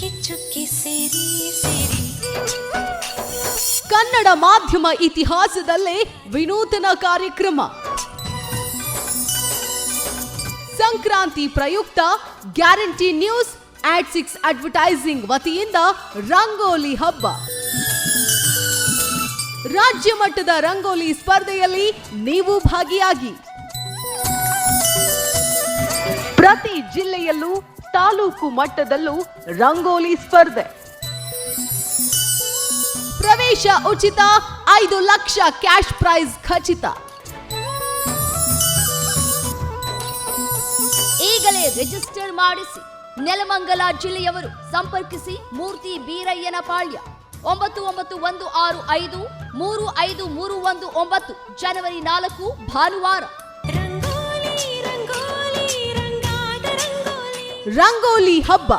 ಚುಕ್ಕಿ ಚುಕ್ಕಿ ಸೇರಿ ಸೇರಿ. ಕನ್ನಡ ಮಾಧ್ಯಮ ಇತಿಹಾಸದಲ್ಲೇ ವಿನೂತನ ಕಾರ್ಯಕ್ರಮ. ಸಂಕ್ರಾಂತಿ ಪ್ರಯುಕ್ತ ಗ್ಯಾರಂಟಿ ನ್ಯೂಸ್ @6 ಅಡ್ವರ್ಟೈಸಿಂಗ್ ವತಿಯಿಂದ ರಂಗೋಲಿ ಹಬ್ಬ. ರಾಜ್ಯ ಮಟ್ಟದ ರಂಗೋಲಿ ಸ್ಪರ್ಧೆಯಲ್ಲಿ ನೀವು ಭಾಗಿಯಾಗಿ. ಪ್ರತಿ ಜಿಲ್ಲೆಯಲ್ಲೂ ತಾಲೂಕು ಮಟ್ಟದಲ್ಲೂ ರಂಗೋಲಿ ಸ್ಪರ್ಧೆ. ಪ್ರವೇಶ ಉಚಿತ, 5 ಲಕ್ಷ ಕ್ಯಾಶ್ ಪ್ರೈಸ್ ಖಚಿತ. ಈಗಲೇ ರಿಜಿಸ್ಟರ್ ಮಾಡಿಸಿ. ನೆಲಮಂಗಲ ಜಿಲ್ಲೆಯವರು ಸಂಪರ್ಕಿಸಿ. ಮೂರ್ತಿ ಬೀರಯ್ಯನ ಪಾಳ್ಯ 9915535319. ಜನವರಿ 4 ಭಾನುವಾರ. ರಂಗೋಲಿ ರಂಗೋಲಿ ರಂಗಾದ ರಂಗೋಲಿ. ರಂಗೋಲಿ ಹಬ್ಬ